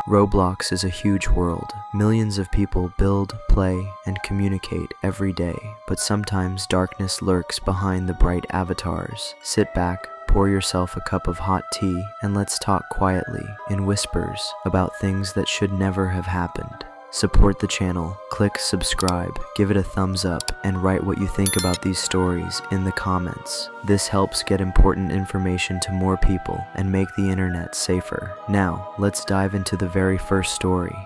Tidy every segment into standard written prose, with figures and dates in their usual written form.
Roblox is a huge world. Millions of people build, play, and communicate every day, but sometimes darkness lurks behind the bright avatars. Sit back, pour yourself a cup of hot tea, and let's talk quietly, in whispers, about things that should never have happened. Support the channel, click subscribe, give it a thumbs up, and write what you think about these stories in the comments. This helps get important information to more people and make the internet safer. Now, let's dive into the very first story.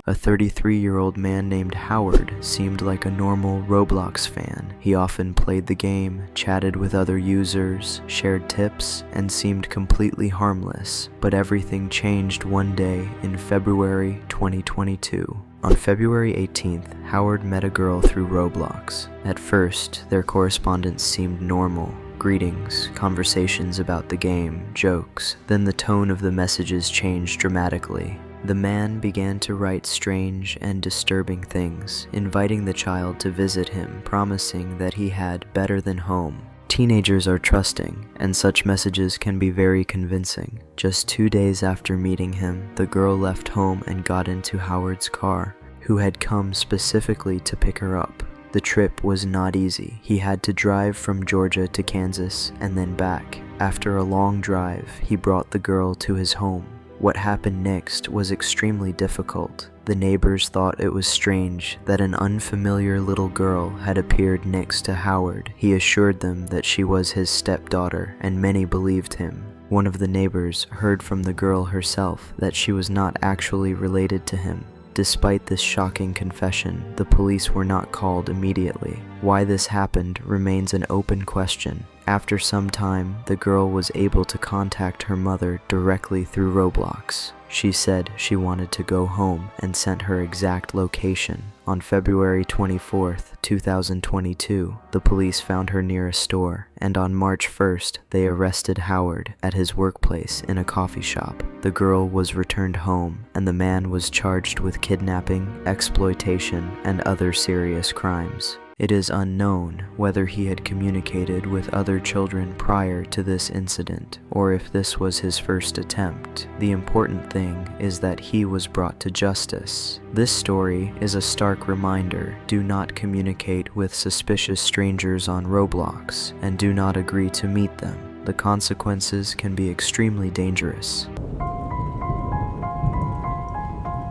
A 33-year-old man named Howard seemed like a normal Roblox fan. He often played the game, chatted with other users, shared tips, and seemed completely harmless. But everything changed one day in February 2022. On February 18th, Howard met a girl through Roblox. At first, their correspondence seemed normal. Greetings, conversations about the game, jokes. Then the tone of the messages changed dramatically. The man began to write strange and disturbing things, inviting the child to visit him, promising that he had better than home. Teenagers are trusting, and such messages can be very convincing. Just 2 days after meeting him, the girl left home and got into Howard's car, who had come specifically to pick her up. The trip was not easy. He had to drive from Georgia to Kansas and then back. After a long drive, he brought the girl to his home. What happened next was extremely difficult. The neighbors thought it was strange that an unfamiliar little girl had appeared next to Howard. He assured them that she was his stepdaughter, and many believed him. One of the neighbors heard from the girl herself that she was not actually related to him. Despite this shocking confession, the police were not called immediately. Why this happened remains an open question. After some time, the girl was able to contact her mother directly through Roblox. She said she wanted to go home and sent her exact location. On February 24th, 2022, the police found her near a store, and on March 1st, they arrested Howard at his workplace in a coffee shop. The girl was returned home, and the man was charged with kidnapping, exploitation, and other serious crimes. It is unknown whether he had communicated with other children prior to this incident, or if this was his first attempt. The important thing is that he was brought to justice. This story is a stark reminder: do not communicate with suspicious strangers on Roblox, and do not agree to meet them. The consequences can be extremely dangerous.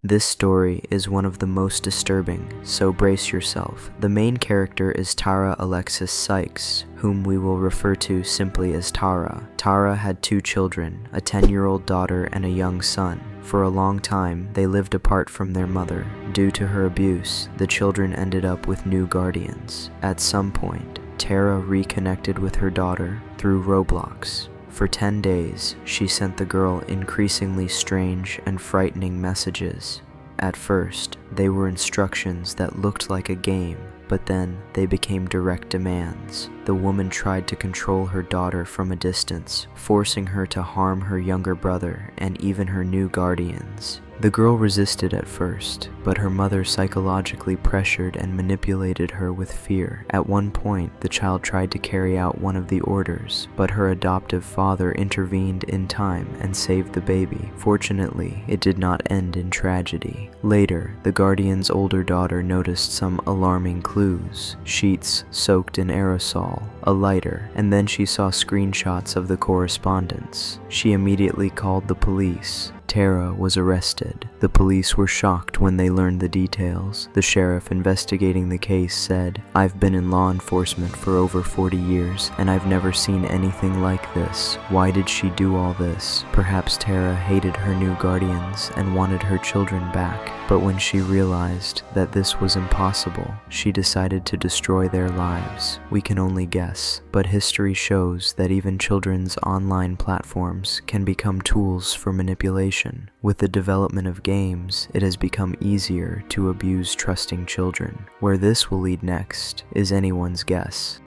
This story is one of the most disturbing, so brace yourself. The main character is Tara Alexis Sykes, whom we will refer to simply as Tara. Tara had 2 children, a 10-year-old daughter and a young son. For a long time, they lived apart from their mother. Due to her abuse, the children ended up with new guardians. At some point, Tara reconnected with her daughter through Roblox. For 10 days, she sent the girl increasingly strange and frightening messages. At first, they were instructions that looked like a game, but then they became direct demands. The woman tried to control her daughter from a distance, forcing her to harm her younger brother and even her new guardians. The girl resisted at first, but her mother psychologically pressured and manipulated her with fear. At one point, the child tried to carry out one of the orders, but her adoptive father intervened in time and saved the baby. Fortunately, it did not end in tragedy. Later, the guardian's older daughter noticed some alarming clues: sheets soaked in aerosol, a lighter, and then she saw screenshots of the correspondence. She immediately called the police. Tara was arrested. The police were shocked when they learned the details. The sheriff investigating the case said, "I've been in law enforcement for over 40 years, and I've never seen anything like this. Why did she do all this? Perhaps Tara hated her new guardians and wanted her children back. But when she realized that this was impossible, she decided to destroy their lives. We can only guess, but history shows that even children's online platforms can become tools for manipulation. With the development of games, it has become easier to abuse trusting children. Where this will lead next is anyone's guess."